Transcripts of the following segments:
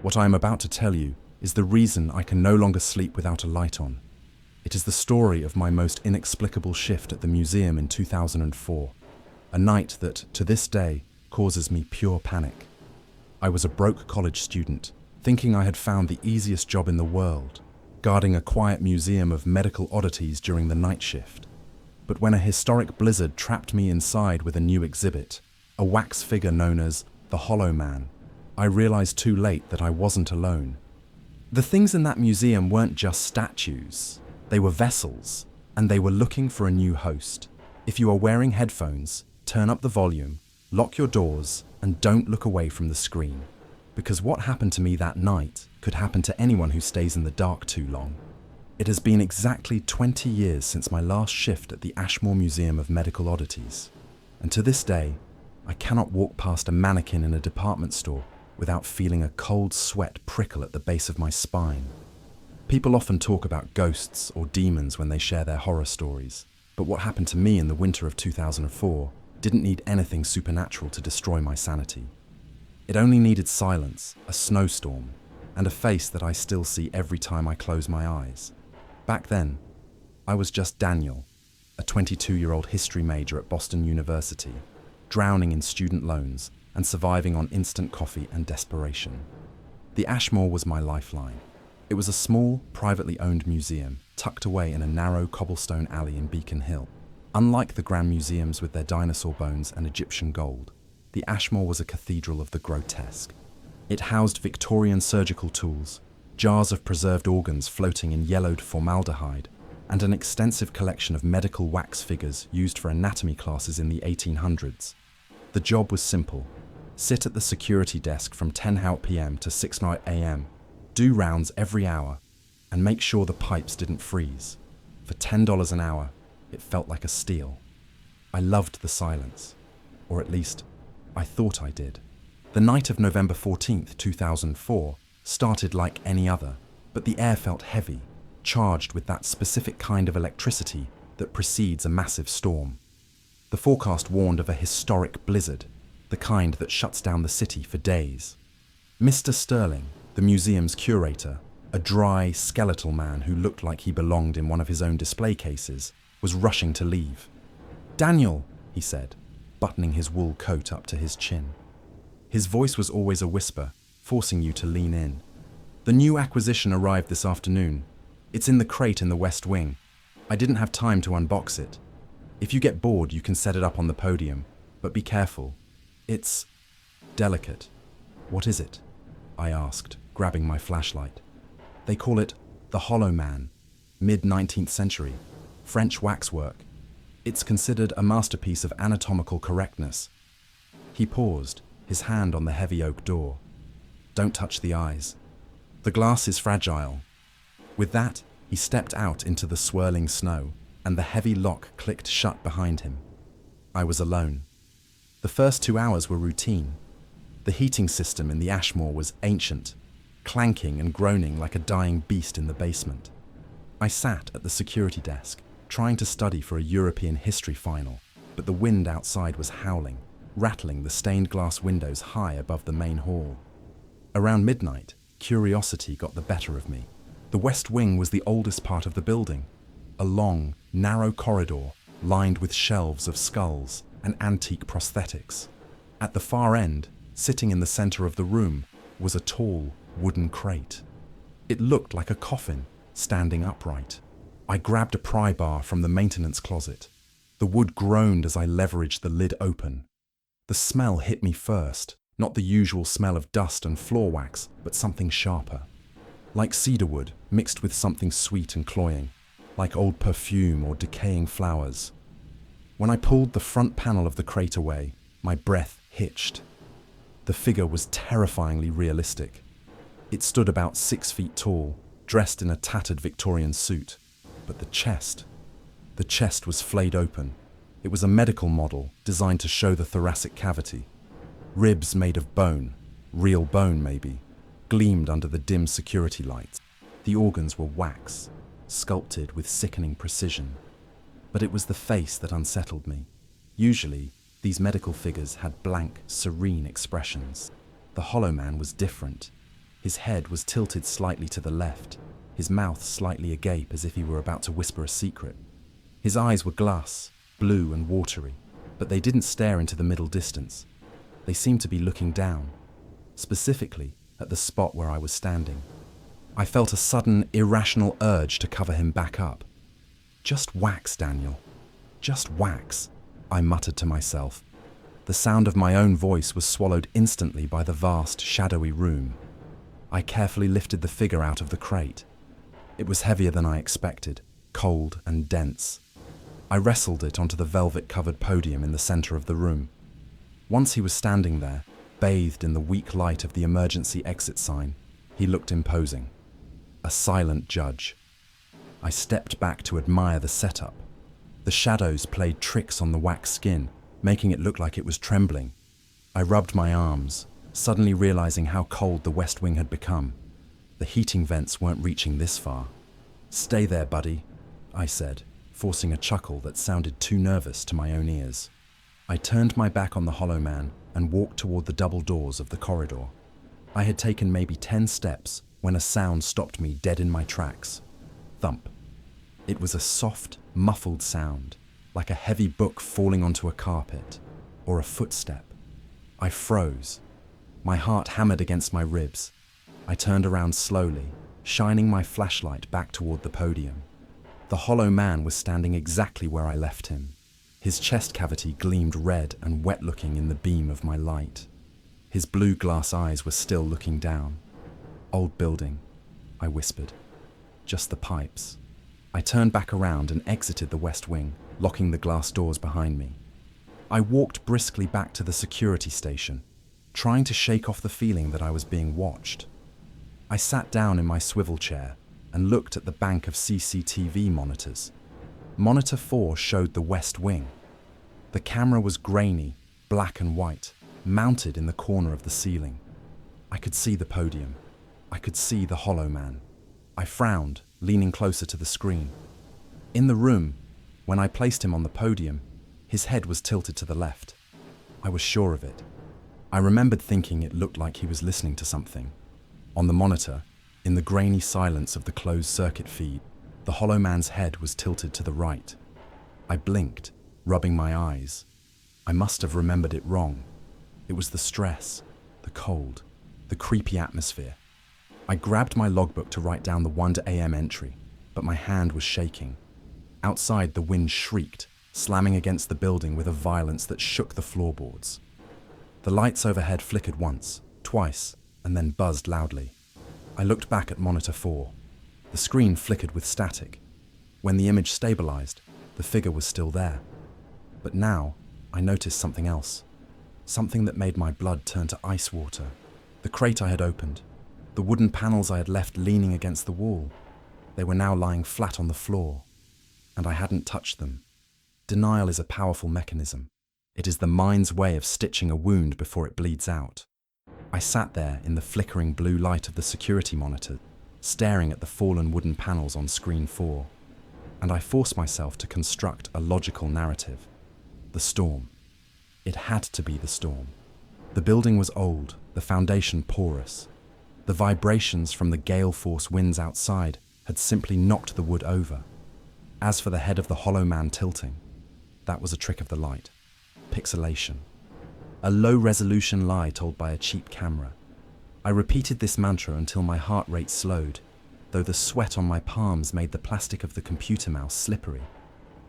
What I am about to tell you is the reason I can no longer sleep without a light on. It is the story of my most inexplicable shift at the museum in 2004, a night that, to this day, causes me pure panic. I was a broke college student, thinking I had found the easiest job in the world, guarding a quiet museum of medical oddities during the night shift. But when a historic blizzard trapped me inside with a new exhibit, a wax figure known as the Hollow Man, I realized too late that I wasn't alone. The things in that museum weren't just statues. They were vessels, and they were looking for a new host. If you are wearing headphones, turn up the volume, lock your doors, and don't look away from the screen. Because what happened to me that night could happen to anyone who stays in the dark too long. It has been exactly 20 years since my last shift at the Ashmore Museum of Medical Oddities. And to this day, I cannot walk past a mannequin in a department store without feeling a cold sweat prickle at the base of my spine. People often talk about ghosts or demons when they share their horror stories, but what happened to me in the winter of 2004 didn't need anything supernatural to destroy my sanity. It only needed silence, a snowstorm, and a face that I still see every time I close my eyes. Back then, I was just Daniel, a 22-year-old history major at Boston University, drowning in student loans and surviving on instant coffee and desperation. The Ashmore was my lifeline. It was a small, privately owned museum tucked away in a narrow cobblestone alley in Beacon Hill. Unlike the grand museums with their dinosaur bones and Egyptian gold, the Ashmore was a cathedral of the grotesque. It housed Victorian surgical tools, jars of preserved organs floating in yellowed formaldehyde, and an extensive collection of medical wax figures used for anatomy classes in the 1800s. The job was simple. Sit at the security desk from 10 p.m. to 6 a.m., do rounds every hour, and make sure the pipes didn't freeze. For $10 an hour, it felt like a steal. I loved the silence, or at least, I thought I did. The night of November 14th, 2004, started like any other, but the air felt heavy, charged with that specific kind of electricity that precedes a massive storm. The forecast warned of a historic blizzard, the kind that shuts down the city for days. Mr. Sterling, the museum's curator, a dry, skeletal man who looked like he belonged in one of his own display cases, was rushing to leave. "Daniel," he said, buttoning his wool coat up to his chin. His voice was always a whisper, forcing you to lean in. "The new acquisition arrived this afternoon. It's in the crate in the West Wing. I didn't have time to unbox it. If you get bored, you can set it up on the podium, but be careful. It's delicate." "What is it?" I asked, grabbing my flashlight. "They call it the Hollow Man, mid-19th century, French waxwork. It's considered a masterpiece of anatomical correctness." He paused, his hand on the heavy oak door. "Don't touch the eyes. The glass is fragile." With that, he stepped out into the swirling snow, and the heavy lock clicked shut behind him. I was alone. The first 2 hours were routine. The heating system in the Ashmore was ancient, clanking and groaning like a dying beast in the basement. I sat at the security desk, trying to study for a European history final, but the wind outside was howling, rattling the stained glass windows high above the main hall. Around midnight, curiosity got the better of me. The West Wing was the oldest part of the building, a long, narrow corridor lined with shelves of skulls and antique prosthetics. At the far end, sitting in the center of the room, was a tall, wooden crate. It looked like a coffin, standing upright. I grabbed a pry bar from the maintenance closet. The wood groaned as I leveraged the lid open. The smell hit me first, not the usual smell of dust and floor wax, but something sharper. Like cedarwood, mixed with something sweet and cloying, like old perfume or decaying flowers. When I pulled the front panel of the crate away, my breath hitched. The figure was terrifyingly realistic. It stood about 6 feet tall, dressed in a tattered Victorian suit. But the chest was flayed open. It was a medical model designed to show the thoracic cavity. Ribs made of bone, real bone maybe, gleamed under the dim security lights. The organs were wax, sculpted with sickening precision. But it was the face that unsettled me. Usually, these medical figures had blank, serene expressions. The Hollow Man was different. His head was tilted slightly to the left, his mouth slightly agape as if he were about to whisper a secret. His eyes were glass, blue and watery, but they didn't stare into the middle distance. They seemed to be looking down, specifically at the spot where I was standing. I felt a sudden, irrational urge to cover him back up. "Just wax, Daniel. Just wax," I muttered to myself. The sound of my own voice was swallowed instantly by the vast, shadowy room. I carefully lifted the figure out of the crate. It was heavier than I expected, cold and dense. I wrestled it onto the velvet-covered podium in the center of the room. Once he was standing there, bathed in the weak light of the emergency exit sign, he looked imposing. A silent judge. I stepped back to admire the setup. The shadows played tricks on the wax skin, making it look like it was trembling. I rubbed my arms, suddenly realizing how cold the West Wing had become. The heating vents weren't reaching this far. "Stay there, buddy," I said, forcing a chuckle that sounded too nervous to my own ears. I turned my back on the Hollow Man and walked toward the double doors of the corridor. I had taken maybe 10 steps when a sound stopped me dead in my tracks. Thump. It was a soft, muffled sound, like a heavy book falling onto a carpet, or a footstep. I froze. My heart hammered against my ribs. I turned around slowly, shining my flashlight back toward the podium. The Hollow Man was standing exactly where I left him. His chest cavity gleamed red and wet-looking in the beam of my light. His blue glass eyes were still looking down. "Old building," I whispered. "Just the pipes." I turned back around and exited the West Wing, locking the glass doors behind me. I walked briskly back to the security station, trying to shake off the feeling that I was being watched. I sat down in my swivel chair and looked at the bank of CCTV monitors. Monitor 4 showed the West Wing. The camera was grainy, black and white, mounted in the corner of the ceiling. I could see the podium. I could see the Hollow Man. I frowned, leaning closer to the screen. In the room, when I placed him on the podium, his head was tilted to the left. I was sure of it. I remembered thinking it looked like he was listening to something. On the monitor, in the grainy silence of the closed-circuit feed, the Hollow Man's head was tilted to the right. I blinked, rubbing my eyes. I must have remembered it wrong. It was the stress, the cold, the creepy atmosphere. I grabbed my logbook to write down the 1 a.m. entry, but my hand was shaking. Outside, the wind shrieked, slamming against the building with a violence that shook the floorboards. The lights overhead flickered once, twice, and then buzzed loudly. I looked back at Monitor 4. The screen flickered with static. When the image stabilized, the figure was still there. But now, I noticed something else. Something that made my blood turn to ice water. The crate I had opened. The wooden panels I had left leaning against the wall. They were now lying flat on the floor. And I hadn't touched them. Denial is a powerful mechanism. It is the mind's way of stitching a wound before it bleeds out. I sat there in the flickering blue light of the security monitor, staring at the fallen wooden panels on screen 4. And I forced myself to construct a logical narrative. The storm. It had to be the storm. The building was old, the foundation porous. The vibrations from the gale force winds outside had simply knocked the wood over. As for the head of the Hollow Man tilting, that was a trick of the light. Pixelation. A low-resolution lie told by a cheap camera. I repeated this mantra until my heart rate slowed, though the sweat on my palms made the plastic of the computer mouse slippery.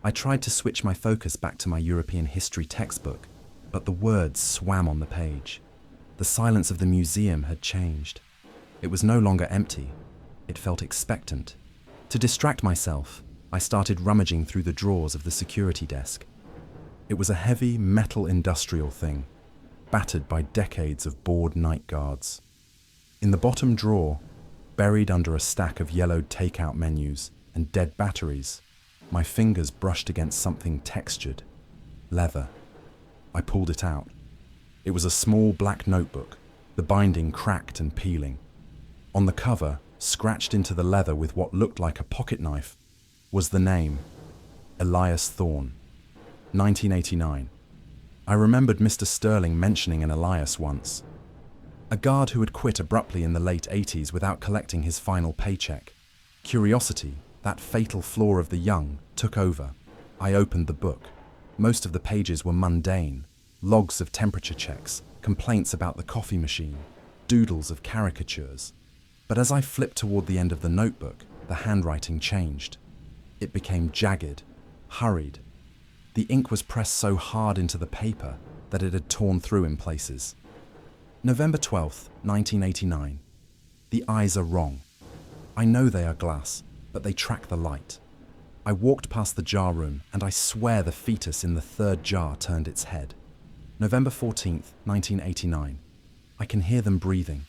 I tried to switch my focus back to my European history textbook, but the words swam on the page. The silence of the museum had changed. It was no longer empty. It felt expectant. To distract myself, I started rummaging through the drawers of the security desk. It was a heavy metal industrial thing, battered by decades of bored night guards. In the bottom drawer, buried under a stack of yellowed takeout menus and dead batteries, my fingers brushed against something textured. Leather. I pulled it out. It was a small black notebook, the binding cracked and peeling. On the cover, scratched into the leather with what looked like a pocket knife, was the name, Elias Thorne, 1989. I remembered Mr. Sterling mentioning an Elias once. A guard who had quit abruptly in the late 80s without collecting his final paycheck. Curiosity, that fatal flaw of the young, took over. I opened the book. Most of the pages were mundane. Logs of temperature checks, complaints about the coffee machine, doodles of caricatures. But as I flipped toward the end of the notebook, the handwriting changed. It became jagged, hurried. The ink was pressed so hard into the paper that it had torn through in places. November 12th, 1989. The eyes are wrong. I know they are glass, but they track the light. I walked past the jar room, and I swear the fetus in the third jar turned its head. November 14th, 1989. I can hear them breathing.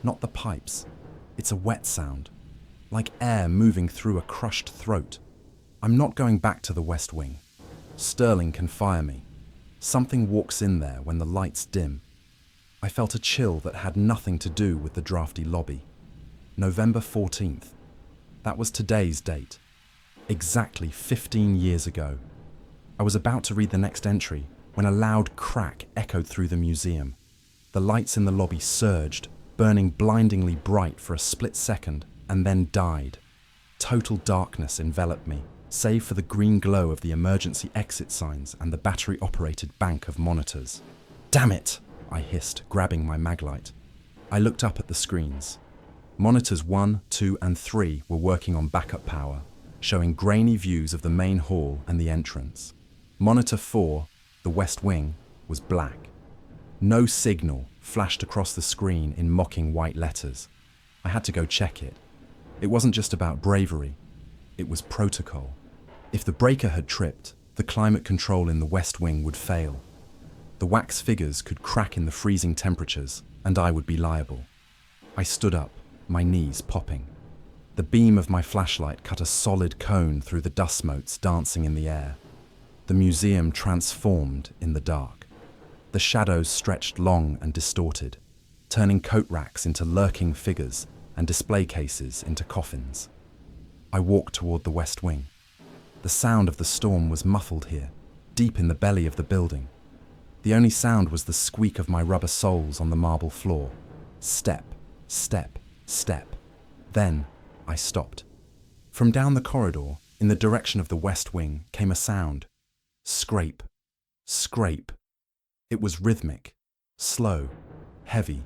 Not the pipes. It's a wet sound, like air moving through a crushed throat. I'm not going back to the West Wing. Sterling can fire me. Something walks in there when the lights dim. I felt a chill that had nothing to do with the drafty lobby. November 14th. That was today's date. Exactly 15 years ago. I was about to read the next entry when a loud crack echoed through the museum. The lights in the lobby surged, burning blindingly bright for a split second, and then died. Total darkness enveloped me, save for the green glow of the emergency exit signs and the battery-operated bank of monitors. "Damn it!" I hissed, grabbing my maglite. I looked up at the screens. Monitors 1, 2, and 3 were working on backup power, showing grainy views of the main hall and the entrance. Monitor 4, the West Wing, was black. No signal flashed across the screen in mocking white letters. I had to go check it. It wasn't just about bravery. It was protocol. If the breaker had tripped, the climate control in the West Wing would fail. The wax figures could crack in the freezing temperatures, and I would be liable. I stood up, my knees popping. The beam of my flashlight cut a solid cone through the dust motes dancing in the air. The museum transformed in the dark. The shadows stretched long and distorted, turning coat racks into lurking figures and display cases into coffins. I walked toward the West Wing. The sound of the storm was muffled here, deep in the belly of the building. The only sound was the squeak of my rubber soles on the marble floor. Step, step, step. Then I stopped. From down the corridor, in the direction of the West Wing, came a sound. Scrape, scrape. It was rhythmic, slow, heavy.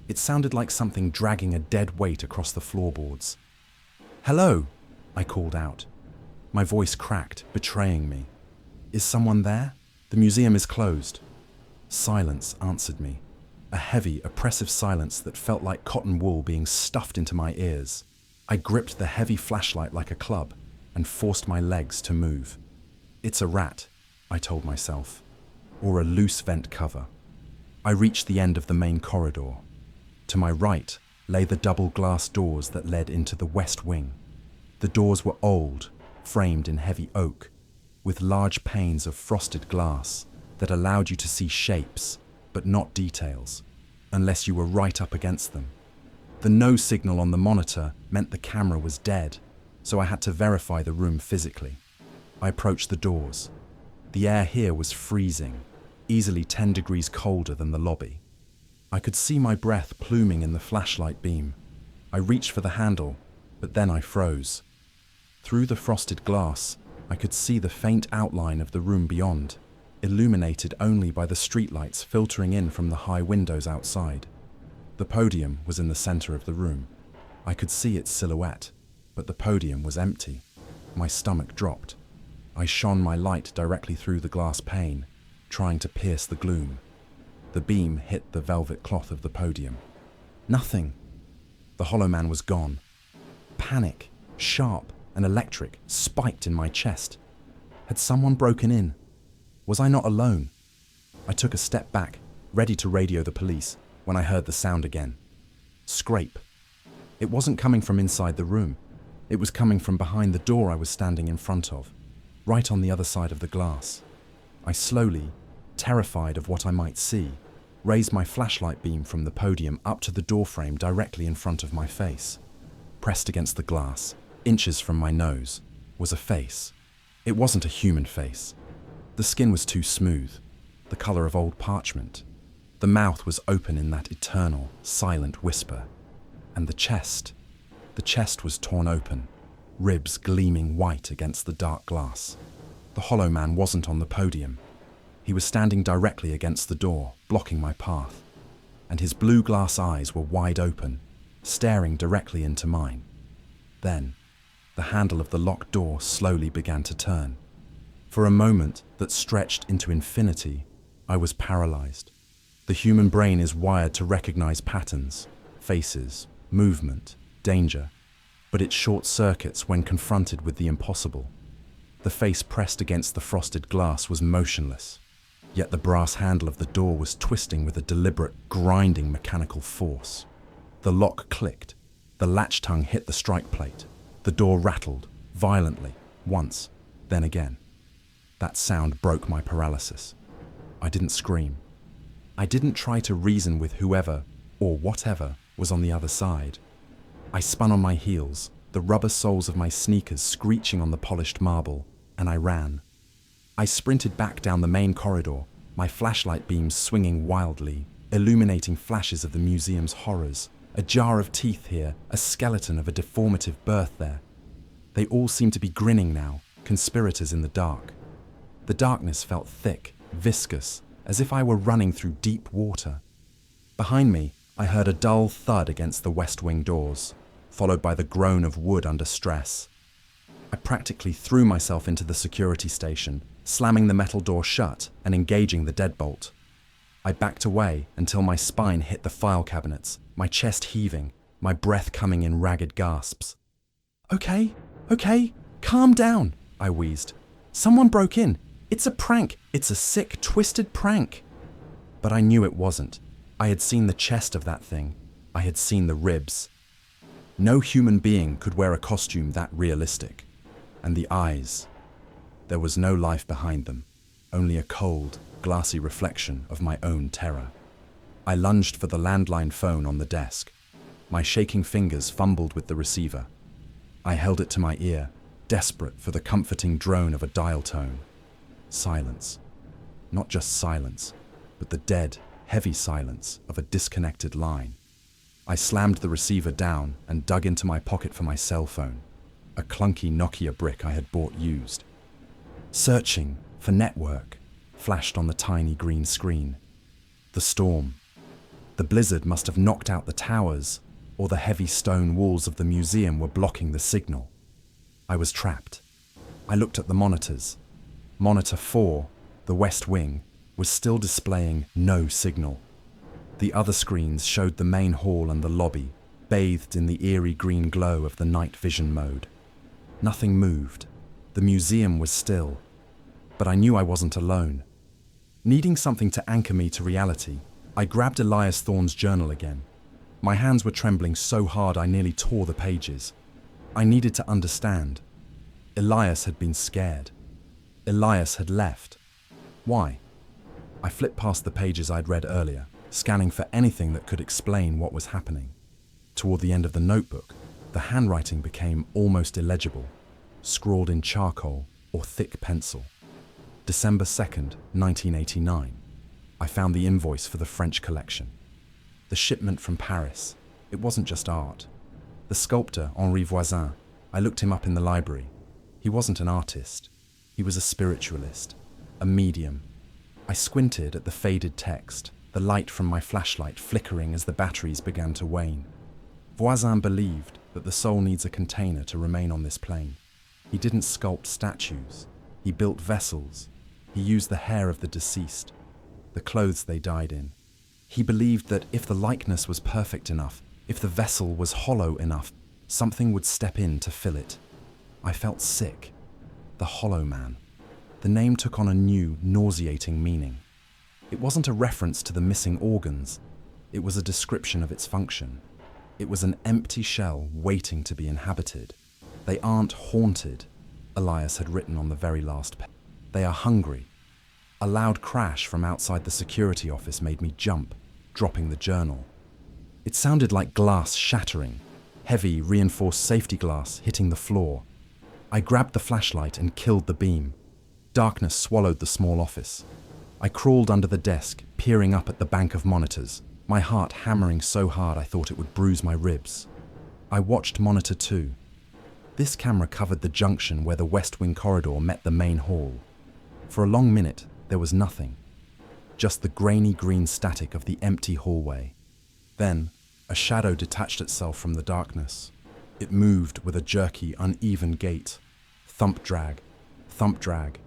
It sounded like something dragging a dead weight across the floorboards. "Hello," I called out. My voice cracked, betraying me. "Is someone there? The museum is closed." Silence answered me. A heavy, oppressive silence that felt like cotton wool being stuffed into my ears. I gripped the heavy flashlight like a club and forced my legs to move. "It's a rat," I told myself, or a loose vent cover. I reached the end of the main corridor. To my right lay the double glass doors that led into the West Wing. The doors were old, framed in heavy oak, with large panes of frosted glass that allowed you to see shapes, but not details, unless you were right up against them. The no signal on the monitor meant the camera was dead, so I had to verify the room physically. I approached the doors. The air here was freezing, easily 10 degrees colder than the lobby. I could see my breath pluming in the flashlight beam. I reached for the handle, but then I froze. Through the frosted glass, I could see the faint outline of the room beyond, illuminated only by the streetlights filtering in from the high windows outside. The podium was in the center of the room. I could see its silhouette, but the podium was empty. My stomach dropped. I shone my light directly through the glass pane, trying to pierce the gloom. The beam hit the velvet cloth of the podium. Nothing. The Hollow Man was gone. Panic, sharp and electric, spiked in my chest. Had someone broken in? Was I not alone? I took a step back, ready to radio the police, when I heard the sound again. Scrape. It wasn't coming from inside the room. It was coming from behind the door I was standing in front of, right on the other side of the glass. I slowly, terrified of what I might see, raised my flashlight beam from the podium up to the doorframe directly in front of my face. Pressed against the glass, inches from my nose, was a face. It wasn't a human face. The skin was too smooth, the color of old parchment. The mouth was open in that eternal, silent whisper. And the chest was torn open, ribs gleaming white against the dark glass. The Hollow Man wasn't on the podium. He was standing directly against the door, blocking my path, and his blue glass eyes were wide open, staring directly into mine. Then, the handle of the locked door slowly began to turn. For a moment that stretched into infinity, I was paralyzed. The human brain is wired to recognize patterns, faces, movement, danger, but it short circuits when confronted with the impossible. The face pressed against the frosted glass was motionless, yet the brass handle of the door was twisting with a deliberate, grinding mechanical force. The lock clicked, the latch tongue hit the strike plate, the door rattled, violently, once, then again. That sound broke my paralysis. I didn't scream. I didn't try to reason with whoever, or whatever, was on the other side. I spun on my heels, the rubber soles of my sneakers screeching on the polished marble, and I ran. I sprinted back down the main corridor, my flashlight beams swinging wildly, illuminating flashes of the museum's horrors. A jar of teeth here, a skeleton of a deformative birth there. They all seemed to be grinning now, conspirators in the dark. The darkness felt thick, viscous, as if I were running through deep water. Behind me, I heard a dull thud against the west wing doors, followed by the groan of wood under stress. I practically threw myself into the security station, slamming the metal door shut and engaging the deadbolt. I backed away until my spine hit the file cabinets, my chest heaving, my breath coming in ragged gasps. Okay, calm down, I wheezed. Someone broke in. It's a prank. It's a sick, twisted prank. But I knew it wasn't. I had seen the chest of that thing. I had seen the ribs. No human being could wear a costume that realistic. And the eyes. There was no life behind them, only a cold, glassy reflection of my own terror. I lunged for the landline phone on the desk. My shaking fingers fumbled with the receiver. I held it to my ear, desperate for the comforting drone of a dial tone. Silence. Not just silence, but the dead, heavy silence of a disconnected line. I slammed the receiver down and dug into my pocket for my cell phone, a clunky Nokia brick I had bought used. Searching for network flashed on the tiny green screen. The storm. The blizzard must have knocked out the towers, or the heavy stone walls of the museum were blocking the signal. I was trapped. I looked at the monitors. Monitor 4, the west wing, was still displaying no signal. The other screens showed the main hall and the lobby, bathed in the eerie green glow of the night vision mode. Nothing moved. The museum was still. But I knew I wasn't alone. Needing something to anchor me to reality, I grabbed Elias Thorne's journal again. My hands were trembling so hard I nearly tore the pages. I needed to understand. Elias had been scared. Elias had left. Why? I flipped past the pages I'd read earlier, scanning for anything that could explain what was happening. Toward the end of the notebook, the handwriting became almost illegible, scrawled in charcoal or thick pencil. December 2nd, 1989. I found the invoice for the French collection. The shipment from Paris. It wasn't just art. The sculptor, Henri Voisin, I looked him up in the library. He wasn't an artist. He was a spiritualist, a medium. I squinted at the faded text, the light from my flashlight flickering as the batteries began to wane. Voisin believed that the soul needs a container to remain on this plane. He didn't sculpt statues. He built vessels. He used the hair of the deceased, the clothes they died in. He believed that if the likeness was perfect enough, if the vessel was hollow enough, something would step in to fill it. I felt sick. The Hollow Man. The name took on a new, nauseating meaning. It wasn't a reference to the missing organs. It was a description of its function. It was an empty shell waiting to be inhabited. They aren't haunted, Elias had written on the very last page. They are hungry. A loud crash from outside the security office made me jump, dropping the journal. It sounded like glass shattering, heavy, reinforced safety glass hitting the floor. I grabbed the flashlight and killed the beam. Darkness swallowed the small office. I crawled under the desk, peering up at the bank of monitors, my heart hammering so hard I thought it would bruise my ribs. I watched monitor 2. This camera covered the junction where the West Wing corridor met the main hall. For a long minute, there was nothing. Just the grainy green static of the empty hallway. Then, a shadow detached itself from the darkness. It moved with a jerky, uneven gait. Thump drag, thump drag.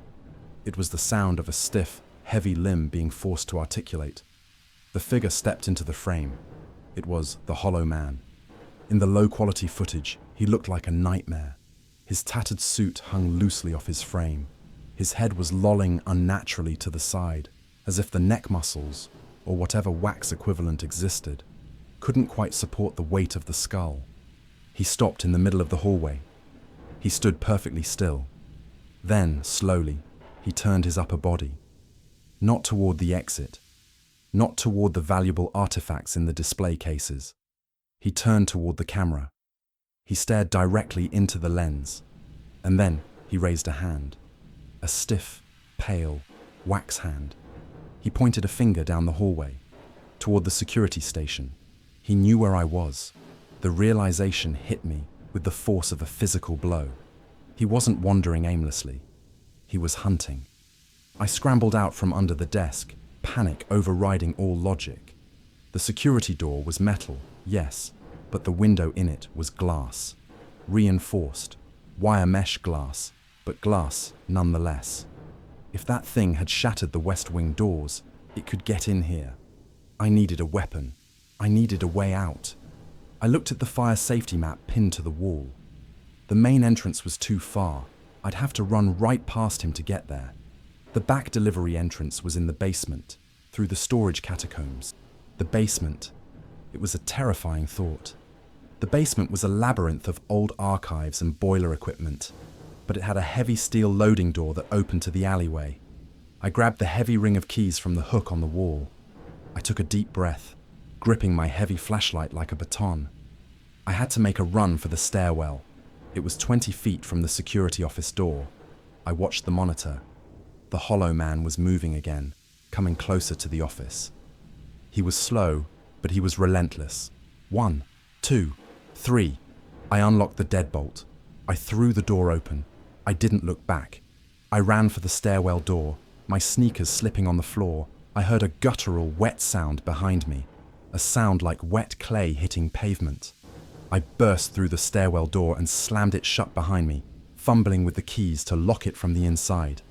It was the sound of a stiff, heavy limb being forced to articulate. The figure stepped into the frame. It was the Hollow Man. In the low-quality footage, he looked like a nightmare. His tattered suit hung loosely off his frame. His head was lolling unnaturally to the side, as if the neck muscles, or whatever wax equivalent existed, couldn't quite support the weight of the skull. He stopped in the middle of the hallway. He stood perfectly still. Then, slowly, he turned his upper body. Not toward the exit. Not toward the valuable artifacts in the display cases. He turned toward the camera. He stared directly into the lens. And then he raised a hand. A stiff, pale, wax hand. He pointed a finger down the hallway, toward the security station. He knew where I was. The realization hit me with the force of a physical blow. He wasn't wandering aimlessly. He was hunting. I scrambled out from under the desk, panic overriding all logic. The security door was metal, yes, but the window in it was glass. Reinforced, wire mesh glass, but glass nonetheless. If that thing had shattered the West Wing doors, it could get in here. I needed a weapon. I needed a way out. I looked at the fire safety map pinned to the wall. The main entrance was too far. I'd have to run right past him to get there. The back delivery entrance was in the basement, through the storage catacombs. The basement. It was a terrifying thought. The basement was a labyrinth of old archives and boiler equipment, but it had a heavy steel loading door that opened to the alleyway. I grabbed the heavy ring of keys from the hook on the wall. I took a deep breath, gripping my heavy flashlight like a baton. I had to make a run for the stairwell. It was 20 feet from the security office door. I watched the monitor. The Hollow Man was moving again, coming closer to the office. He was slow, but he was relentless. 1, 2, 3. I unlocked the deadbolt. I threw the door open. I didn't look back. I ran for the stairwell door, my sneakers slipping on the floor. I heard a guttural, wet sound behind me, a sound like wet clay hitting pavement. I burst through the stairwell door and slammed it shut behind me, fumbling with the keys to lock it from the inside.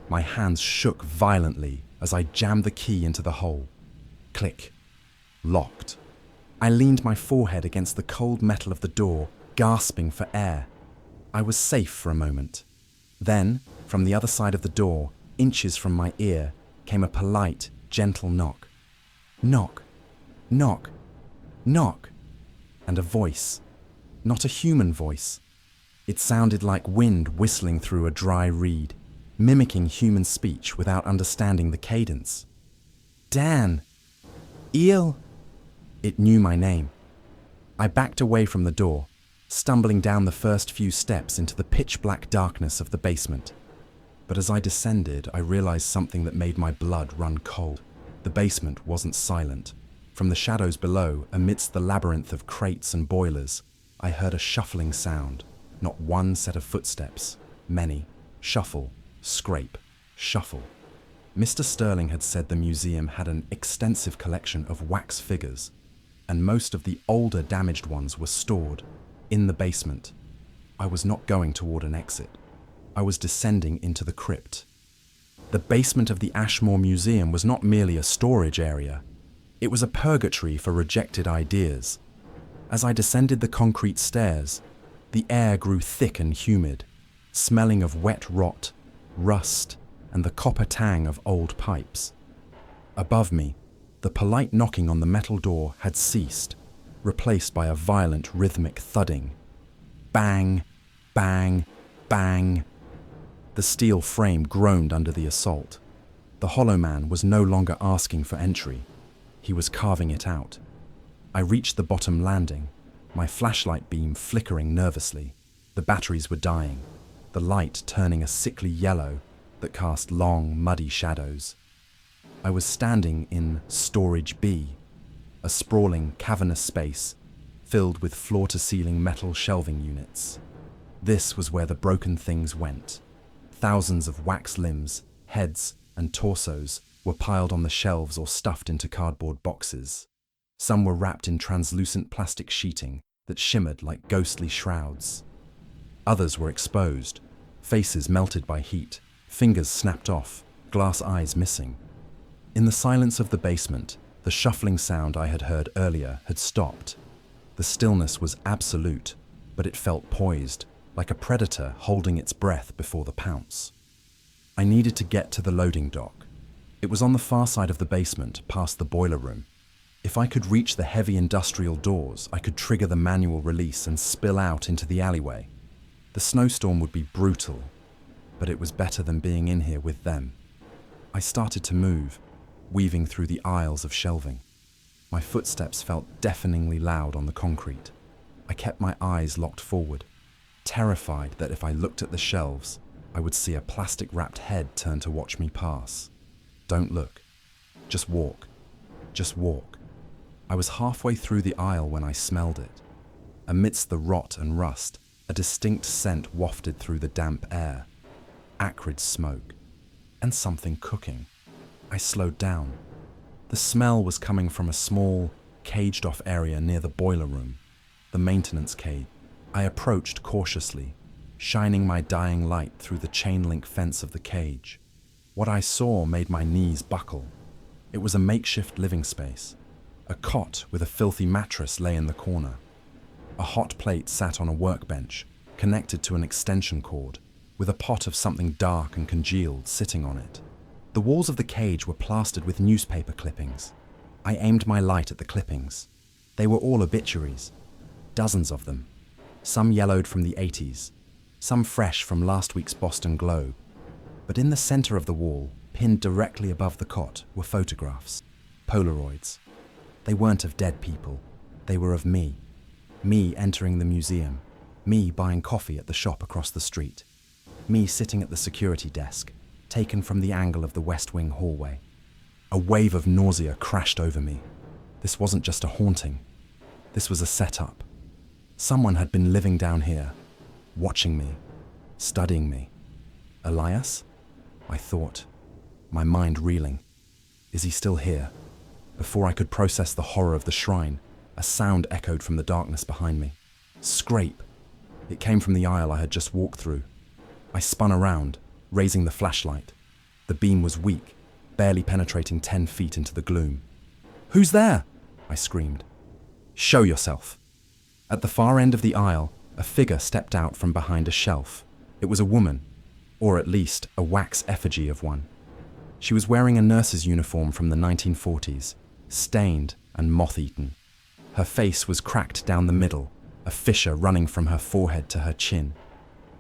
My hands shook violently as I jammed the key into the hole. Click. Locked. I leaned my forehead against the cold metal of the door, gasping for air. I was safe for a moment. Then, from the other side of the door, inches from my ear, came a polite, gentle knock. Knock. Knock. Knock. And a voice. Not a human voice. It sounded like wind whistling through a dry reed, mimicking human speech without understanding the cadence. Dan! Eel! It knew my name. I backed away from the door, stumbling down the first few steps into the pitch-black darkness of the basement. But as I descended, I realized something that made my blood run cold. The basement wasn't silent. From the shadows below, amidst the labyrinth of crates and boilers, I heard a shuffling sound. Not one set of footsteps, many. Shuffle, scrape, shuffle. Mr. Sterling had said the museum had an extensive collection of wax figures, and most of the older damaged ones were stored in the basement. I was not going toward an exit. I was descending into the crypt. The basement of the Ashmore Museum was not merely a storage area. It was a purgatory for rejected ideas. As I descended the concrete stairs, the air grew thick and humid, smelling of wet rot, rust, and the copper tang of old pipes. Above me, the polite knocking on the metal door had ceased, replaced by a violent rhythmic thudding. Bang, bang, bang. The steel frame groaned under the assault. The Hollow Man was no longer asking for entry. He was carving it out. I reached the bottom landing, my flashlight beam flickering nervously. The batteries were dying, the light turning a sickly yellow that cast long, muddy shadows. I was standing in Storage B, a sprawling, cavernous space filled with floor-to-ceiling metal shelving units. This was where the broken things went. Thousands of wax limbs, heads, and torsos were piled on the shelves or stuffed into cardboard boxes. Some were wrapped in translucent plastic sheeting that shimmered like ghostly shrouds. Others were exposed, faces melted by heat, fingers snapped off, glass eyes missing. In the silence of the basement, the shuffling sound I had heard earlier had stopped. The stillness was absolute, but it felt poised, like a predator holding its breath before the pounce. I needed to get to the loading dock. It was on the far side of the basement, past the boiler room. If I could reach the heavy industrial doors, I could trigger the manual release and spill out into the alleyway. The snowstorm would be brutal, but it was better than being in here with them. I started to move, weaving through the aisles of shelving. My footsteps felt deafeningly loud on the concrete. I kept my eyes locked forward, terrified that if I looked at the shelves, I would see a plastic-wrapped head turn to watch me pass. Don't look. Just walk. Just walk. I was halfway through the aisle when I smelled it. Amidst the rot and rust, a distinct scent wafted through the damp air. Acrid smoke. And something cooking. I slowed down. The smell was coming from a small, caged-off area near the boiler room, the maintenance cage. I approached cautiously, shining my dying light through the chain-link fence of the cage. What I saw made my knees buckle. It was a makeshift living space. A cot with a filthy mattress lay in the corner. A hot plate sat on a workbench, connected to an extension cord, with a pot of something dark and congealed sitting on it. The walls of the cage were plastered with newspaper clippings. I aimed my light at the clippings. They were all obituaries, dozens of them. Some yellowed from the 80s, some fresh from last week's Boston Globe. But in the center of the wall, pinned directly above the cot, were photographs, Polaroids. They weren't of dead people, they were of me. Me entering the museum, me buying coffee at the shop across the street, me sitting at the security desk, taken from the angle of the West Wing hallway. A wave of nausea crashed over me. This wasn't just a haunting. This was a setup. Someone had been living down here, watching me, studying me. Elias? I thought, my mind reeling. Is he still here? Before I could process the horror of the shrine, a sound echoed from the darkness behind me. Scrape. It came from the aisle I had just walked through. I spun around, raising the flashlight. The beam was weak, barely penetrating 10 feet into the gloom. "Who's there?" I screamed. "Show yourself." At the far end of the aisle, a figure stepped out from behind a shelf. It was a woman, or at least a wax effigy of one. She was wearing a nurse's uniform from the 1940s, stained and moth-eaten. Her face was cracked down the middle, a fissure running from her forehead to her chin.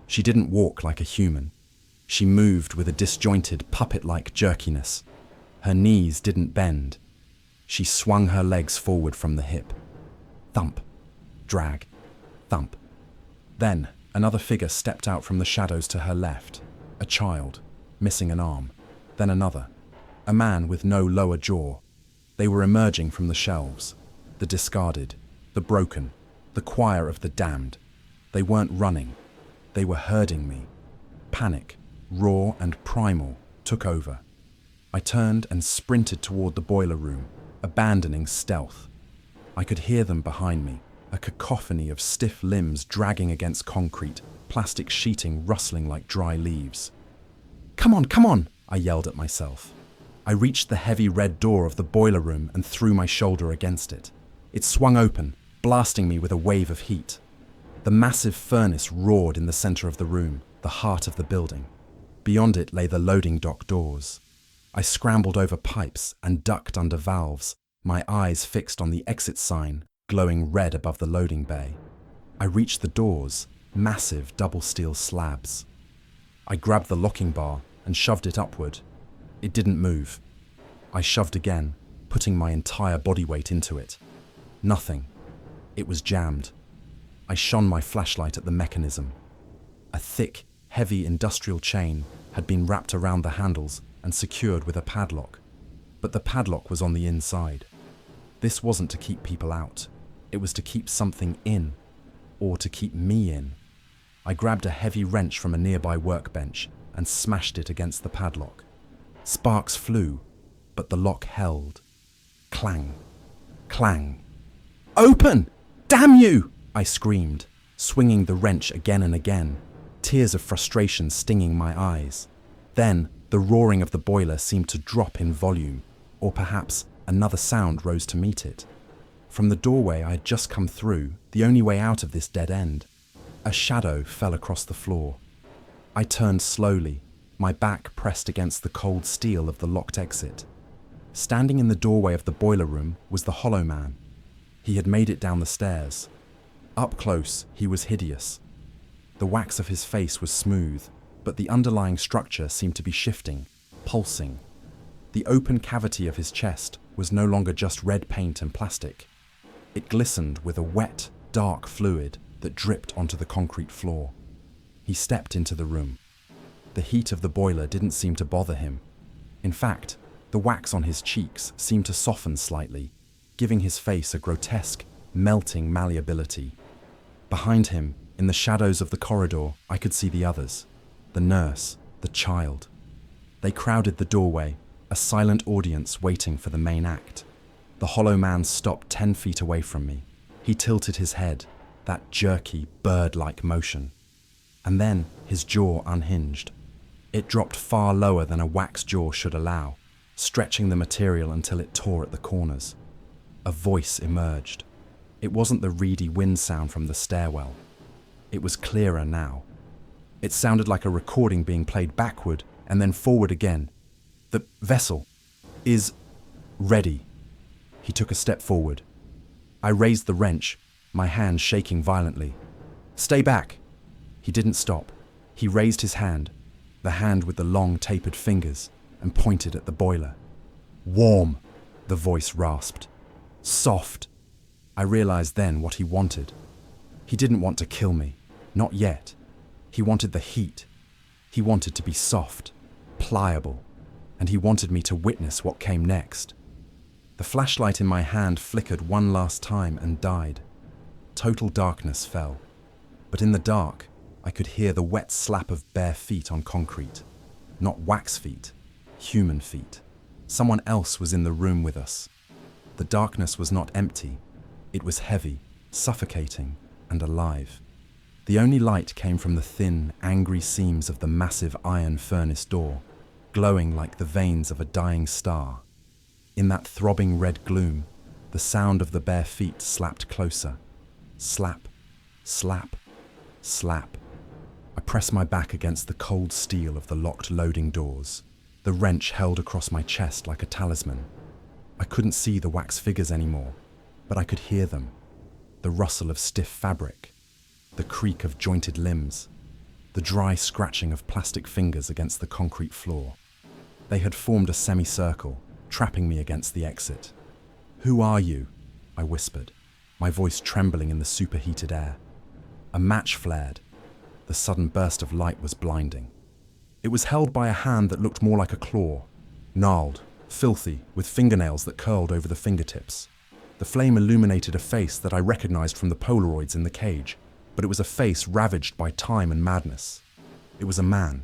She didn't walk like a human. She moved with a disjointed, puppet-like jerkiness. Her knees didn't bend. She swung her legs forward from the hip. Thump, drag, thump. Then, another figure stepped out from the shadows to her left. A child, missing an arm. Then another. A man with no lower jaw. They were emerging from the shelves. The discarded, the broken, the choir of the damned. They weren't running. They were herding me. Panic, raw and primal, took over. I turned and sprinted toward the boiler room, abandoning stealth. I could hear them behind me, a cacophony of stiff limbs dragging against concrete, plastic sheeting rustling like dry leaves. Come on, I yelled at myself. I reached the heavy red door of the boiler room and threw my shoulder against it. It swung open, blasting me with a wave of heat. The massive furnace roared in the center of the room, the heart of the building. Beyond it lay the loading dock doors. I scrambled over pipes and ducked under valves, my eyes fixed on the exit sign, glowing red above the loading bay. I reached the doors, massive double steel slabs. I grabbed the locking bar and shoved it upward. It didn't move. I shoved again, putting my entire body weight into it. Nothing. It was jammed. I shone my flashlight at the mechanism. A thick, heavy industrial chain had been wrapped around the handles and secured with a padlock. but the padlock was on the inside. This wasn't to keep people out. It was to keep something in, or to keep me in. I grabbed a heavy wrench from a nearby workbench and smashed it against the padlock. Sparks flew, but the lock held. Clang, clang. "Open! Damn you!" I screamed, swinging the wrench again and again, tears of frustration stinging my eyes. Then, the roaring of the boiler seemed to drop in volume, or perhaps another sound rose to meet it. From the doorway I had just come through, the only way out of this dead end, a shadow fell across the floor. I turned slowly, my back pressed against the cold steel of the locked exit. Standing in the doorway of the boiler room was the Hollow Man. He had made it down the stairs. Up close, he was hideous. The wax of his face was smooth, but the underlying structure seemed to be shifting, pulsing. The open cavity of his chest was no longer just red paint and plastic. It glistened with a wet, dark fluid that dripped onto the concrete floor. He stepped into the room. The heat of the boiler didn't seem to bother him. In fact, the wax on his cheeks seemed to soften slightly, giving his face a grotesque, melting malleability. Behind him, in the shadows of the corridor, I could see the others. The nurse, the child. They crowded the doorway, a silent audience waiting for the main act. The Hollow Man stopped 10 feet away from me. He tilted his head, that jerky, bird-like motion. And then his jaw unhinged. It dropped far lower than a wax jaw should allow, stretching the material until it tore at the corners. A voice emerged. It wasn't the reedy wind sound from the stairwell. It was clearer now. It sounded like a recording being played backward and then forward again. "The vessel is ready." He took a step forward. I raised the wrench, my hand shaking violently. "Stay back." He didn't stop. He raised his hand, the hand with the long tapered fingers, and pointed at the boiler. "Warm," the voice rasped. "Soft." I realized then what he wanted. He didn't want to kill me, not yet. He wanted the heat. He wanted to be soft, pliable, and he wanted me to witness what came next. The flashlight in my hand flickered one last time and died. Total darkness fell. But in the dark, I could hear the wet slap of bare feet on concrete. Not wax feet, human feet. Someone else was in the room with us. The darkness was not empty. It was heavy, suffocating, and alive. The only light came from the thin, angry seams of the massive iron furnace door, glowing like the veins of a dying star. In that throbbing red gloom, the sound of the bare feet slapped closer. Slap, slap, slap. I pressed my back against the cold steel of the locked loading doors. The wrench held across my chest like a talisman. I couldn't see the wax figures anymore, but I could hear them. The rustle of stiff fabric, the creak of jointed limbs, the dry scratching of plastic fingers against the concrete floor. They had formed a semicircle, trapping me against the exit. "Who are you?" I whispered, my voice trembling in the superheated air. A match flared. The sudden burst of light was blinding. It was held by a hand that looked more like a claw, gnarled, filthy, with fingernails that curled over the fingertips. The flame illuminated a face that I recognized from the Polaroids in the cage, but it was a face ravaged by time and madness. It was a man.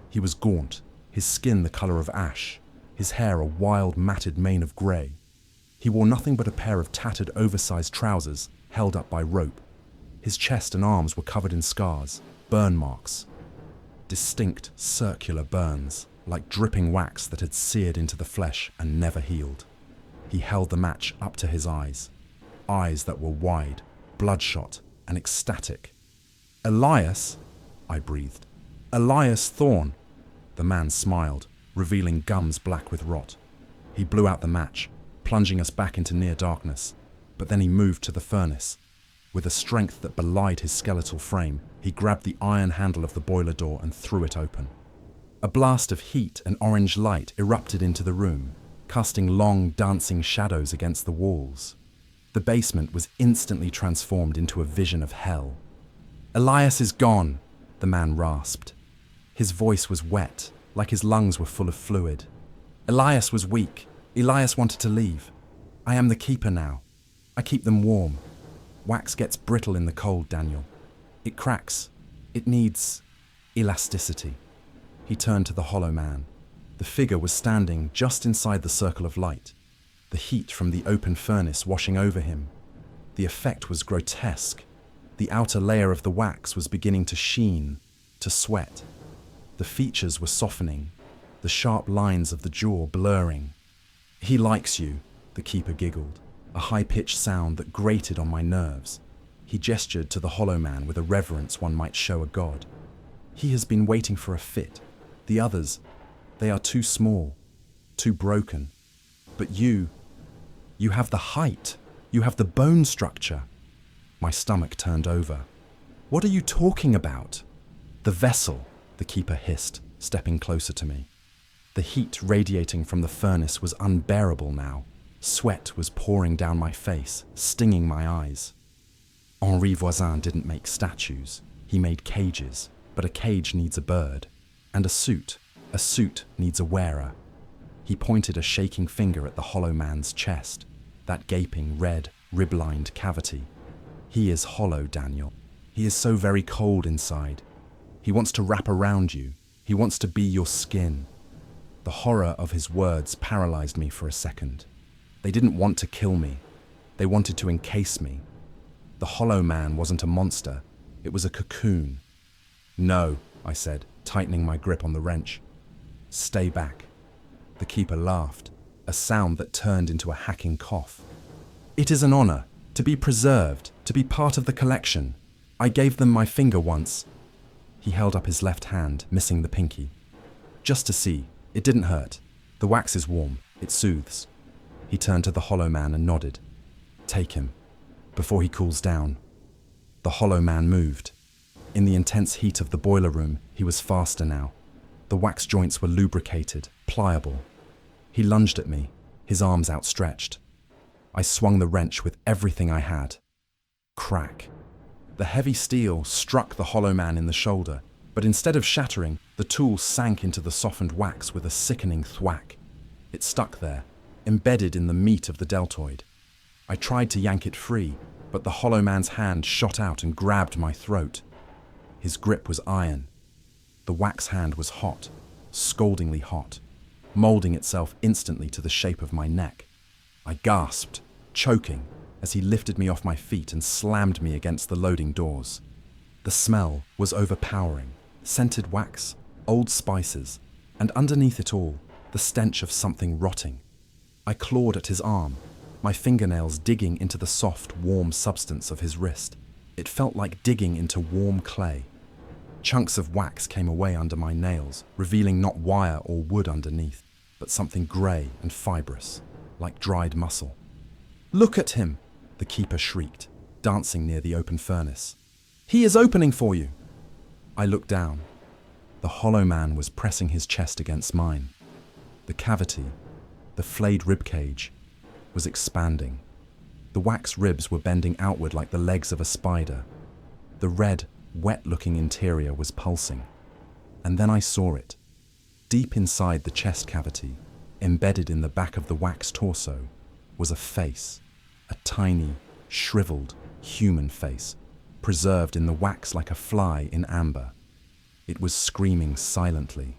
He was gaunt, his skin the color of ash, his hair a wild, matted mane of grey. He wore nothing but a pair of tattered, oversized trousers held up by rope. His chest and arms were covered in scars, burn marks. Distinct, circular burns, like dripping wax that had seared into the flesh and never healed. He held the match up to his eyes that were wide, bloodshot, and ecstatic. "Elias," I breathed. "Elias Thorne." The man smiled, revealing gums black with rot. He blew out the match, plunging us back into near darkness, but then he moved to the furnace. With a strength that belied his skeletal frame, he grabbed the iron handle of the boiler door and threw it open. A blast of heat and orange light erupted into the room, casting long, dancing shadows against the walls. The basement was instantly transformed into a vision of hell. "Elias is gone," the man rasped. His voice was wet, like his lungs were full of fluid. "Elias was weak. Elias wanted to leave. I am the keeper now. I keep them warm. Wax gets brittle in the cold, Daniel. It cracks. It needs elasticity. He turned to the hollow man. The figure was standing just inside the circle of light, the heat from the open furnace washing over him. The effect was grotesque. The outer layer of the wax was beginning to sheen, to sweat. The features were softening, the sharp lines of the jaw blurring. "He likes you," the keeper giggled, a high-pitched sound that grated on my nerves. He gestured to the hollow man with a reverence one might show a god. "He has been waiting for a fit. The others, they are too small, too broken. But you have the height, you have the bone structure." My stomach turned over. "What are you talking about?" "The vessel," the keeper hissed, stepping closer to me. The heat radiating from the furnace was unbearable now. Sweat was pouring down my face, stinging my eyes. Henri Voisin didn't make statues. He made cages, but a cage needs a bird. And a suit needs a wearer. He pointed a shaking finger at the hollow man's chest, that gaping red, rib-lined cavity. "He is hollow, Daniel. He is so very cold inside. He wants to wrap around you. He wants to be your skin." The horror of his words paralyzed me for a second. They didn't want to kill me. They wanted to encase me. The hollow man wasn't a monster. It was a cocoon. "No," I said, tightening my grip on the wrench. "Stay back." The keeper laughed, a sound that turned into a hacking cough. "It is an honor to be preserved, to be part of the collection. I gave them my finger once." He held up his left hand, missing the pinky. "Just to see. It didn't hurt. The wax is warm. It soothes." He turned to the hollow man and nodded. "Take him, before he cools down." The hollow man moved. In the intense heat of the boiler room, he was faster now. The wax joints were lubricated, pliable. He lunged at me, his arms outstretched. I swung the wrench with everything I had. Crack. The heavy steel struck the hollow man in the shoulder, but instead of shattering, the tool sank into the softened wax with a sickening thwack. It stuck there, embedded in the meat of the deltoid. I tried to yank it free, but the hollow man's hand shot out and grabbed my throat. His grip was iron. The wax hand was hot, scaldingly hot, molding itself instantly to the shape of my neck. I gasped, choking, as he lifted me off my feet and slammed me against the loading doors. The smell was overpowering. Scented wax, old spices, and underneath it all, the stench of something rotting. I clawed at his arm, my fingernails digging into the soft, warm substance of his wrist. It felt like digging into warm clay. Chunks of wax came away under my nails, revealing not wire or wood underneath, but something grey and fibrous, like dried muscle. "Look at him!" the keeper shrieked, dancing near the open furnace. "He is opening for you!" I looked down. The hollow man was pressing his chest against mine. The cavity, the flayed ribcage, was expanding. The wax ribs were bending outward like the legs of a spider. The red, wet-looking interior was pulsing. And then I saw it. Deep inside the chest cavity, embedded in the back of the wax torso, was a face, a tiny, shriveled, human face, preserved in the wax like a fly in amber. It was screaming silently.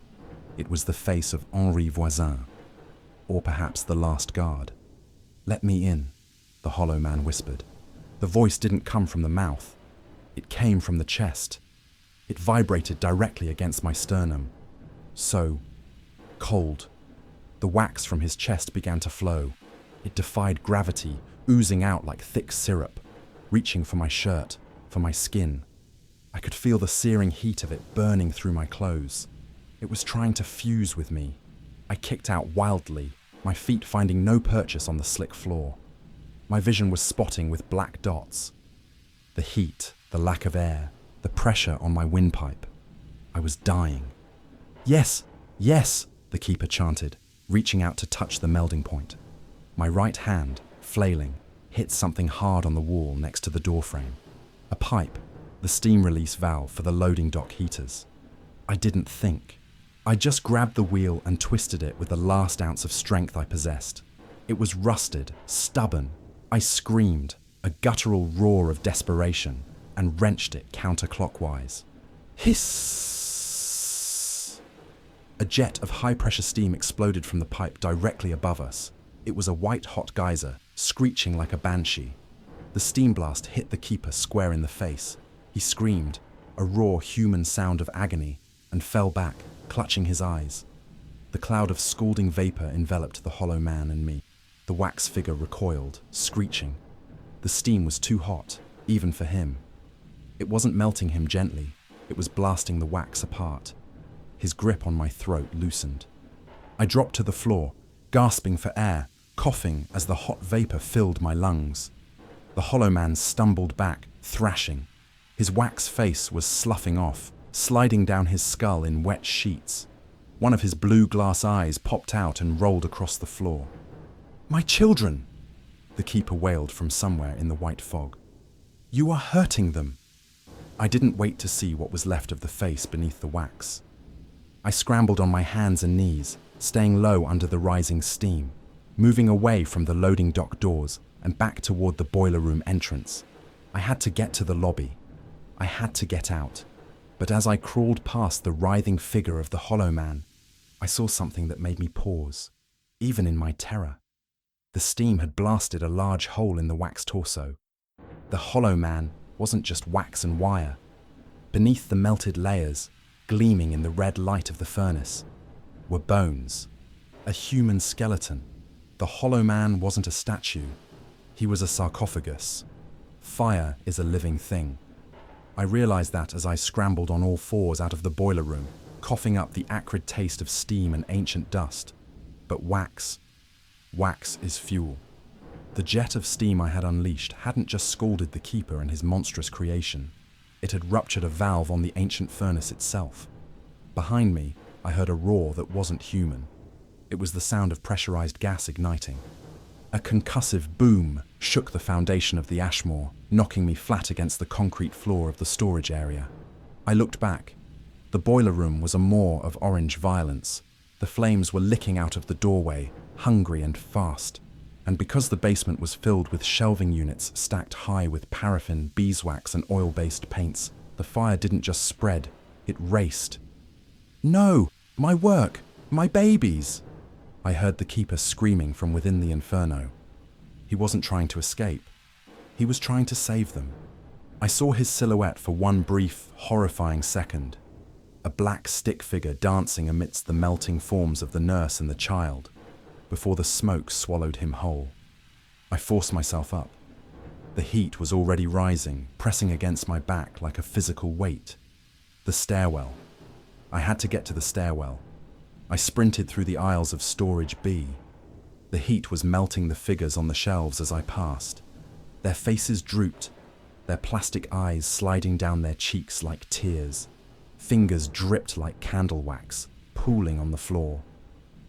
It was the face of Henri Voisin, or perhaps the last guard. "Let me in," the hollow man whispered. The voice didn't come from the mouth. It came from the chest. It vibrated directly against my sternum. So, cold. The wax from his chest began to flow. It defied gravity, oozing out like thick syrup, reaching for my shirt, for my skin. I could feel the searing heat of it burning through my clothes. It was trying to fuse with me. I kicked out wildly, my feet finding no purchase on the slick floor. My vision was spotting with black dots. The heat, the lack of air, the pressure on my windpipe. I was dying. "Yes, yes," the keeper chanted, reaching out to touch the melding point. My right hand, flailing, hit something hard on the wall next to the doorframe. A pipe, the steam release valve for the loading dock heaters. I didn't think. I just grabbed the wheel and twisted it with the last ounce of strength I possessed. It was rusted, stubborn. I screamed, a guttural roar of desperation, and wrenched it counterclockwise. Hiss! A jet of high-pressure steam exploded from the pipe directly above us. It was a white-hot geyser, screeching like a banshee. The steam blast hit the keeper square in the face. He screamed, a raw human sound of agony, and fell back, clutching his eyes. The cloud of scalding vapor enveloped the hollow man and me. The wax figure recoiled, screeching. The steam was too hot, even for him. It wasn't melting him gently, it was blasting the wax apart. His grip on my throat loosened. I dropped to the floor, gasping for air, coughing as the hot vapor filled my lungs. The hollow man stumbled back, thrashing. His wax face was sloughing off, sliding down his skull in wet sheets. One of his blue glass eyes popped out and rolled across the floor. "My children!" the keeper wailed from somewhere in the white fog. "You are hurting them!" I didn't wait to see what was left of the face beneath the wax. I scrambled on my hands and knees, staying low under the rising steam, moving away from the loading dock doors and back toward the boiler room entrance. I had to get to the lobby. I had to get out. But as I crawled past the writhing figure of the hollow man, I saw something that made me pause, even in my terror. The steam had blasted a large hole in the wax torso. The hollow man wasn't just wax and wire. Beneath the melted layers, gleaming in the red light of the furnace, were bones. A human skeleton. The hollow man wasn't a statue. He was a sarcophagus. Fire is a living thing. I realized that as I scrambled on all fours out of the boiler room, coughing up the acrid taste of steam and ancient dust. But wax is fuel. The jet of steam I had unleashed hadn't just scalded the keeper and his monstrous creation. It had ruptured a valve on the ancient furnace itself. Behind me, I heard a roar that wasn't human. It was the sound of pressurized gas igniting. A concussive boom shook the foundation of the Ashmore, knocking me flat against the concrete floor of the storage area. I looked back. The boiler room was a maw of orange violence. The flames were licking out of the doorway, hungry and fast. And because the basement was filled with shelving units stacked high with paraffin, beeswax, and oil-based paints, the fire didn't just spread, it raced. "No! My work! My babies!" I heard the keeper screaming from within the inferno. He wasn't trying to escape. He was trying to save them. I saw his silhouette for one brief, horrifying second. A black stick figure dancing amidst the melting forms of the nurse and the child, before the smoke swallowed him whole. I forced myself up. The heat was already rising, pressing against my back like a physical weight. The stairwell. I had to get to the stairwell. I sprinted through the aisles of Storage B. The heat was melting the figures on the shelves as I passed. Their faces drooped, their plastic eyes sliding down their cheeks like tears. Fingers dripped like candle wax, pooling on the floor.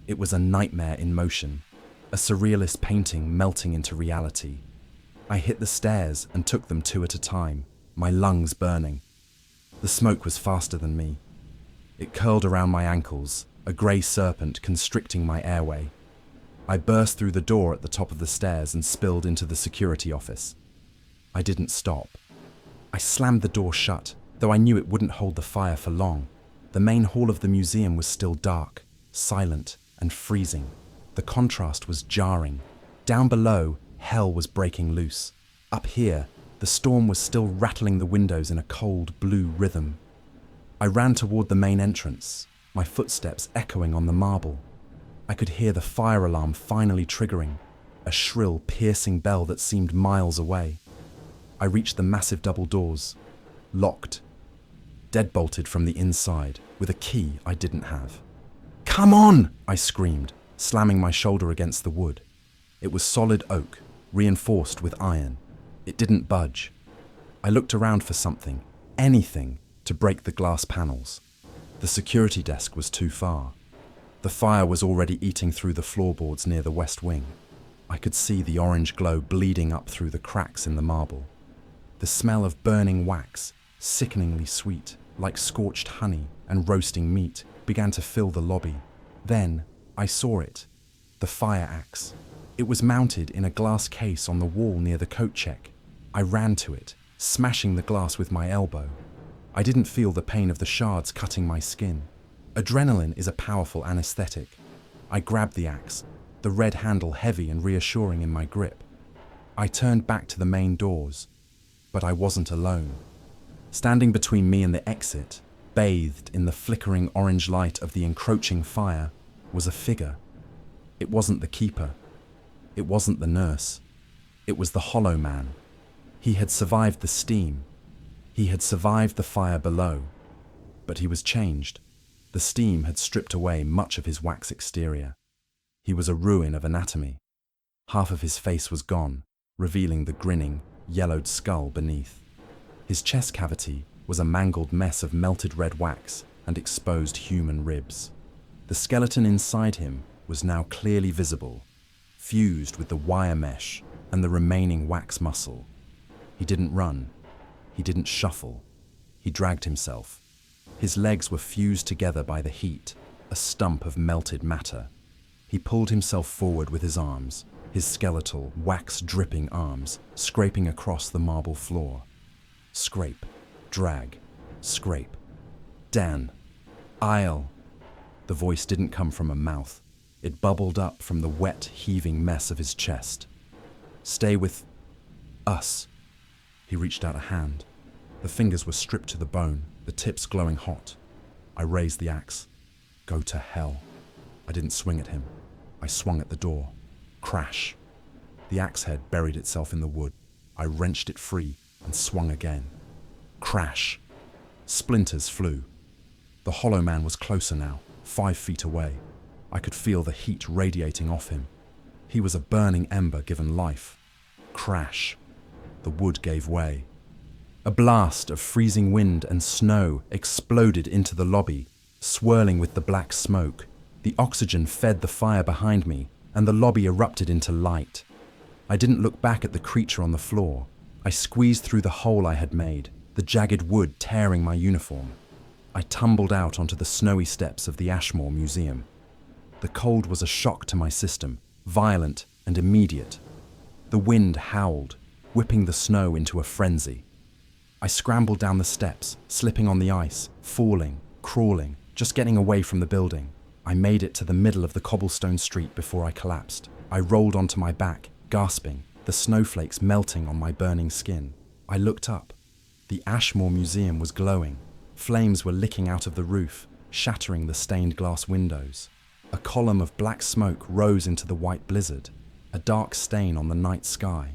It was a nightmare in motion, a surrealist painting melting into reality. I hit the stairs and took them two at a time, my lungs burning. The smoke was faster than me. It curled around my ankles, a grey serpent constricting my airway. I burst through the door at the top of the stairs and spilled into the security office. I didn't stop. I slammed the door shut, though I knew it wouldn't hold the fire for long. The main hall of the museum was still dark, silent, and freezing. The contrast was jarring. Down below, hell was breaking loose. Up here, the storm was still rattling the windows in a cold blue rhythm. I ran toward the main entrance, my footsteps echoing on the marble. I could hear the fire alarm finally triggering, a shrill, piercing bell that seemed miles away. I reached the massive double doors, locked, deadbolted from the inside, with a key I didn't have. "Come on!" I screamed, slamming my shoulder against the wood. It was solid oak, reinforced with iron. It didn't budge. I looked around for something, anything, to break the glass panels. The security desk was too far. The fire was already eating through the floorboards near the west wing. I could see the orange glow bleeding up through the cracks in the marble. The smell of burning wax, sickeningly sweet, like scorched honey and roasting meat, began to fill the lobby. Then, I saw it. The fire axe. It was mounted in a glass case on the wall near the coat check. I ran to it, smashing the glass with my elbow. I didn't feel the pain of the shards cutting my skin. Adrenaline is a powerful anesthetic. I grabbed the axe, the red handle heavy and reassuring in my grip. I turned back to the main doors, but I wasn't alone. Standing between me and the exit, bathed in the flickering orange light of the encroaching fire, was a figure. It wasn't the keeper. It wasn't the nurse. It was the Hollow Man. He had survived the steam. He had survived the fire below. But he was changed. The steam had stripped away much of his wax exterior. He was a ruin of anatomy. Half of his face was gone, revealing the grinning, yellowed skull beneath. His chest cavity was a mangled mess of melted red wax and exposed human ribs. The skeleton inside him was now clearly visible, fused with the wire mesh and the remaining wax muscle. He didn't run. He didn't shuffle. He dragged himself. His legs were fused together by the heat, a stump of melted matter. He pulled himself forward with his arms, his skeletal, wax-dripping arms scraping across the marble floor. Scrape, drag, scrape. Dan, I'll. The voice didn't come from a mouth. It bubbled up from the wet, heaving mess of his chest. Stay with us. He reached out a hand. The fingers were stripped to the bone, the tips glowing hot. I raised the axe. Go to hell. I didn't swing at him. I swung at the door. Crash. The axe head buried itself in the wood. I wrenched it free and swung again. Crash. Splinters flew. The Hollow Man was closer now, 5 feet away. I could feel the heat radiating off him. He was a burning ember given life. Crash. The wood gave way. A blast of freezing wind and snow exploded into the lobby, swirling with the black smoke. The oxygen fed the fire behind me, and the lobby erupted into light. I didn't look back at the creature on the floor. I squeezed through the hole I had made, the jagged wood tearing my uniform. I tumbled out onto the snowy steps of the Ashmore Museum. The cold was a shock to my system, violent and immediate. The wind howled, whipping the snow into a frenzy. I scrambled down the steps, slipping on the ice, falling, crawling, just getting away from the building. I made it to the middle of the cobblestone street before I collapsed. I rolled onto my back, gasping, the snowflakes melting on my burning skin. I looked up. The Ashmore Museum was glowing. Flames were licking out of the roof, shattering the stained glass windows. A column of black smoke rose into the white blizzard, a dark stain on the night sky.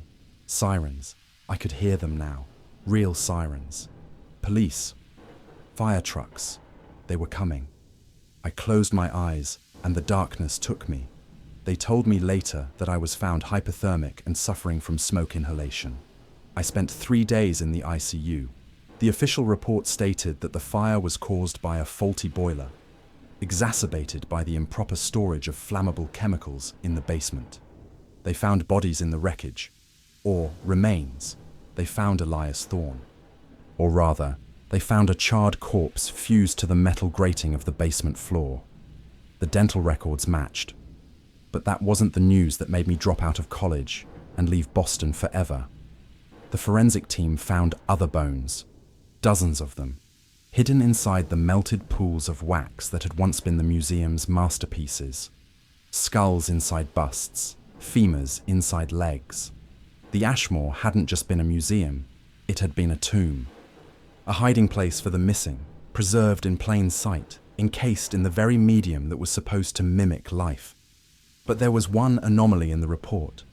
Sirens. I could hear them now. Real sirens. Police. Fire trucks. They were coming. I closed my eyes, and the darkness took me. They told me later that I was found hypothermic and suffering from smoke inhalation. I spent 3 days in the ICU. The official report stated that the fire was caused by a faulty boiler, exacerbated by the improper storage of flammable chemicals in the basement. They found bodies in the wreckage, or remains. They found Elias Thorne. Or rather, they found a charred corpse fused to the metal grating of the basement floor. The dental records matched. But that wasn't the news that made me drop out of college and leave Boston forever. The forensic team found other bones, dozens of them, hidden inside the melted pools of wax that had once been the museum's masterpieces. Skulls inside busts, femurs inside legs. The Ashmore hadn't just been a museum, it had been a tomb. A hiding place for the missing, preserved in plain sight, encased in the very medium that was supposed to mimic life. But there was one anomaly in the report,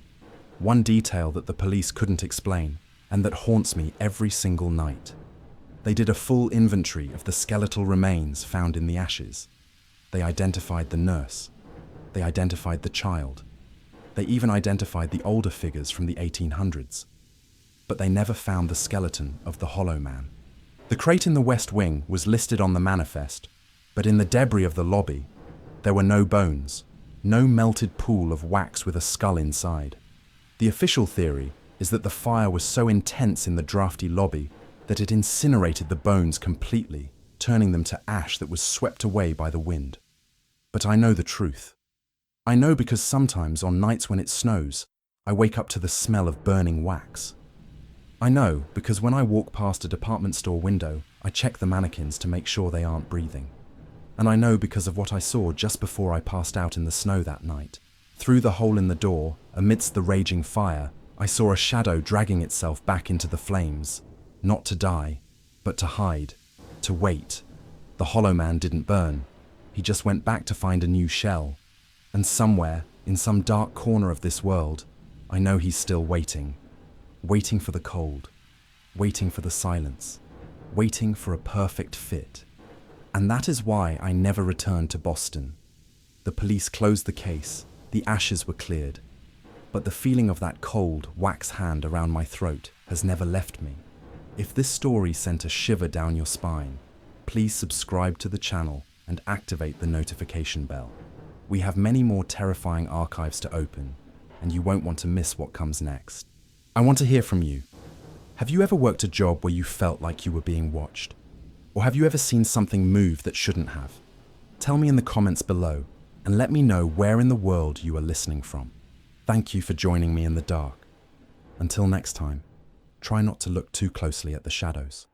one detail that the police couldn't explain, and that haunts me every single night. They did a full inventory of the skeletal remains found in the ashes. They identified the nurse. They identified the child. They even identified the older figures from the 1800s. But they never found the skeleton of the Hollow Man. The crate in the West Wing was listed on the manifest, but in the debris of the lobby, there were no bones, no melted pool of wax with a skull inside. The official theory is that the fire was so intense in the drafty lobby that it incinerated the bones completely, turning them to ash that was swept away by the wind. But I know the truth. I know because sometimes on nights when it snows, I wake up to the smell of burning wax. I know because when I walk past a department store window, I check the mannequins to make sure they aren't breathing. And I know because of what I saw just before I passed out in the snow that night. Through the hole in the door, amidst the raging fire, I saw a shadow dragging itself back into the flames, not to die, but to hide, to wait. The Hollow Man didn't burn. He just went back to find a new shell. And somewhere, in some dark corner of this world, I know he's still waiting. Waiting for the cold, waiting for the silence, waiting for a perfect fit. And that is why I never returned to Boston. The police closed the case, the ashes were cleared, but the feeling of that cold, wax hand around my throat has never left me. If this story sent a shiver down your spine, please subscribe to the channel and activate the notification bell. We have many more terrifying archives to open, and you won't want to miss what comes next. I want to hear from you. Have you ever worked a job where you felt like you were being watched? Or have you ever seen something move that shouldn't have? Tell me in the comments below and let me know where in the world you are listening from. Thank you for joining me in the dark. Until next time, try not to look too closely at the shadows.